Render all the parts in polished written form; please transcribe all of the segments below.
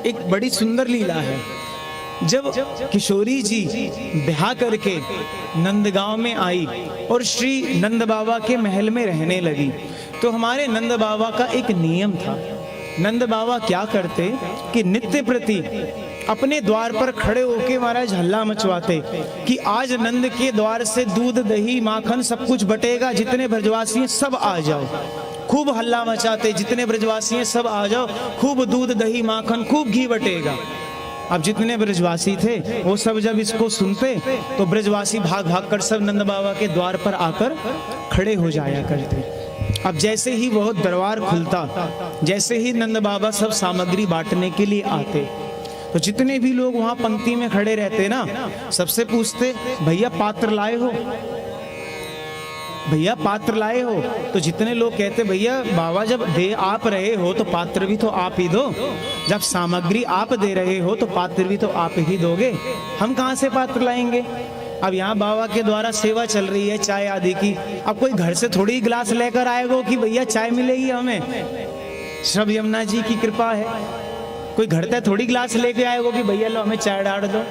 एक बड़ी सुंदर लीला है। जब किशोरी जी ब्याह करके नंदगांव में आई और श्री नंद बाबा के महल में रहने लगी, तो हमारे नंद बाबा का एक नियम था। नंद बाबा क्या करते कि नित्य प्रति अपने द्वार पर खड़े होके महाराज हल्ला मचवाते कि आज नंद के द्वार से दूध दही माखन सब कुछ बटेगा, जितने ब्रजवासी हैं सब आ जाओ। खूब हल्ला मचाते, जितने ब्रजवासी हैं सब आ जाओ, खूब दूध दही माखन खूब घी बटेगा। अब जितने ब्रजवासी थे वो सब जब इसको सुनते तो ब्रजवासी भाग भाग कर सब नंद बाबा के द्वार पर आकर खड़े हो जाया करते। अब जैसे ही वो दरबार खुलता, जैसे ही नंद बाबा सब सामग्री बांटने के लिए आते, तो जितने भी लोग वहां पंक्ति में खड़े रहते ना, सबसे पूछते भैया पात्र लाए हो, भैया पात्र लाए हो। तो जितने लोग कहते भैया बाबा जब दे आप रहे हो तो पात्र भी तो आप ही दो, जब सामग्री आप दे रहे हो तो पात्र भी तो आप ही दोगे, हम कहाँ से पात्र लाएंगे। अब यहाँ बाबा के द्वारा सेवा चल रही है चाय आदि की, अब कोई घर से थोड़ी गिलास लेकर आएगा कि भैया चाय मिलेगी हमें। सब यमुना जी की कृपा है, कोई घर से थोड़ी गिलास लेके आएगा कि भैया लो हमें चाय डाल दो,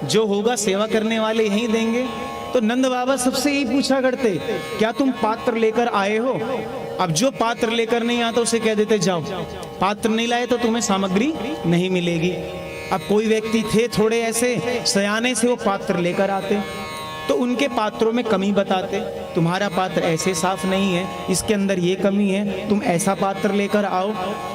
जो होगा सेवा करने वाले यहीं देंगे। तो नंद बाबा सबसे यही पूछा करते क्या तुम पात्र लेकर आए हो। अब जो पात्र लेकर नहीं आता उसे कह देते जाओ, पात्र नहीं लाए तो तुम्हें सामग्री नहीं मिलेगी। अब कोई व्यक्ति थे थोड़े ऐसे सयाने से, वो पात्र लेकर आते तो उनके पात्रों में कमी बताते, तुम्हारा पात्र ऐसे साफ नहीं है, इसके अंदर ये कमी है, तुम ऐसा पात्र लेकर आओ।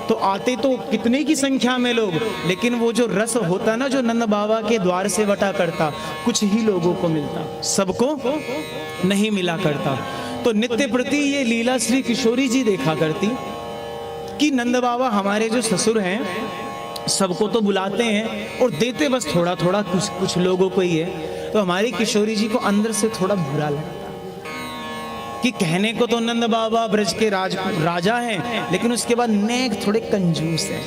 तो आते तो कितने की संख्या में लोग, लेकिन वो जो रस होता ना जो नंद बाबा के द्वार से बटा करता, कुछ ही लोगों को मिलता, सबको नहीं मिला करता। तो नित्य प्रति ये लीला श्री किशोरी जी देखा करती कि नंद बाबा हमारे जो ससुर हैं सबको तो बुलाते हैं और देते बस थोड़ा थोड़ा कुछ लोगों को ही है। तो हमारी किशोरी जी को अंदर से थोड़ा बुरा लगता कि कहने को तो नंद बाबा ब्रज के राजा हैं, लेकिन उसके बाद नेक थोड़े कंजूस हैं,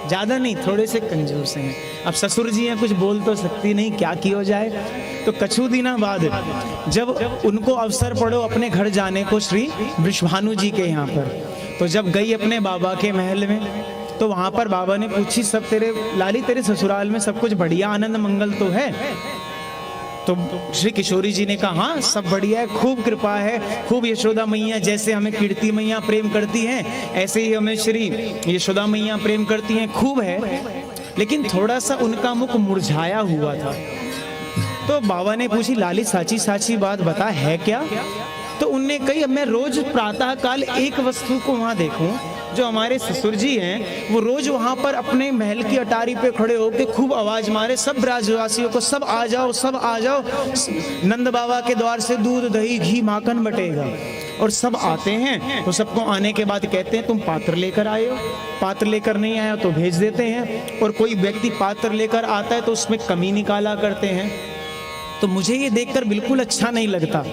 ज्यादा नहीं थोड़े से कंजूस हैं। अब ससुर जी हैं, कुछ बोल तो सकती नहीं, क्या किया जाए। तो कछु दिनों बाद जब उनको अवसर पड़ो अपने घर जाने को श्री वृषभानु जी के यहाँ पर, तो जब गई अपने बाबा के महल में, तो वहां पर बाबा ने पूछी सब तेरे लाली तेरे ससुराल में सब कुछ बढ़िया आनंद मंगल तो है। तो श्री किशोरी जी ने कहा हाँ सब बढ़िया है, खूब कृपा है, खूब यशोदा मैया जैसे हमें कीर्ति मैया प्रेम करती हैं ऐसे ही हमें श्री यशोदा मैया प्रेम करती हैं, खूब है। लेकिन थोड़ा सा उनका मुख मुरझाया हुआ था। तो बाबा ने पूछी लाली साची साची बात बता है क्या। तो उनने कही अब मैं रोज प्रातः काल एक वस्तु को वहां देखूं, जो हमारे ससुर जी हैं वो रोज वहां पर अपने महल की अटारी पे खड़े होकर खूब आवाज मारे सब ब्रजवासियों को सब आ जाओ, सब आ जाओ, नंद बाबा के द्वार से दूध दही घी माखन बटेगा। और सब आते हैं तो सबको आने के बाद कहते हैं तुम पात्र लेकर आए हो, पात्र लेकर नहीं आए तो भेज देते हैं। और कोई व्यक्ति पात्र लेकर आता है तो उसमें कमी निकाला करते हैं। तो मुझे ये देखकर बिल्कुल अच्छा नहीं लगता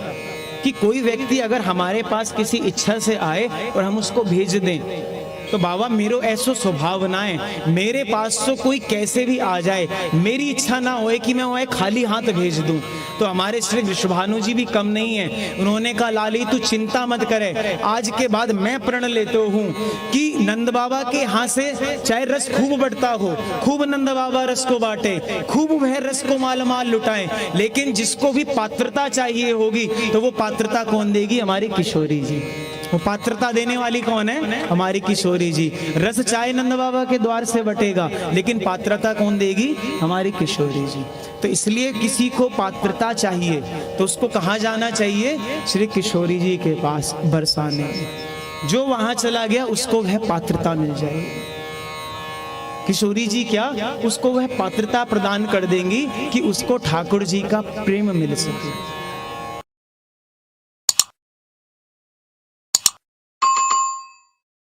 कि कोई व्यक्ति अगर हमारे पास किसी इच्छा से आए और हम उसको भेज दें। तो बाबा मेरो ऐसो स्वभाव ना है, मेरे पास तो कोई कैसे भी आ जाए, मेरी इच्छा ना होए कि मैं वह खाली हाथ भेज दूं। तो हमारे श्री वृषभानु जी भी कम नहीं है, उन्होंने कहा लाली तू चिंता मत करे, आज के बाद मैं प्रण लेता हूँ कि नंद बाबा के यहाँ से चाहे रस खूब बढ़ता हो, खूब नंद बाबा रस को बांटे, खूब वह रस को माल माल लुटाए, लेकिन जिसको भी पात्रता चाहिए होगी तो वो पात्रता कौन देगी, हमारी किशोरी जी। वो पात्रता देने वाली कौन है, हमारी किशोरी जी। रस चाहे नंद बाबा के द्वार से बटेगा, लेकिन पात्रता कौन देगी, हमारी किशोरी जी। तो इसलिए किसी को पात्रता चाहिए तो उसको कहाँ जाना चाहिए, श्री किशोरी जी के पास बरसाने। जो वहां चला गया उसको वह पात्रता मिल जाएगी। किशोरी जी क्या उसको वह पात्रता प्रदान कर देंगी कि उसको ठाकुर जी का प्रेम मिल सके।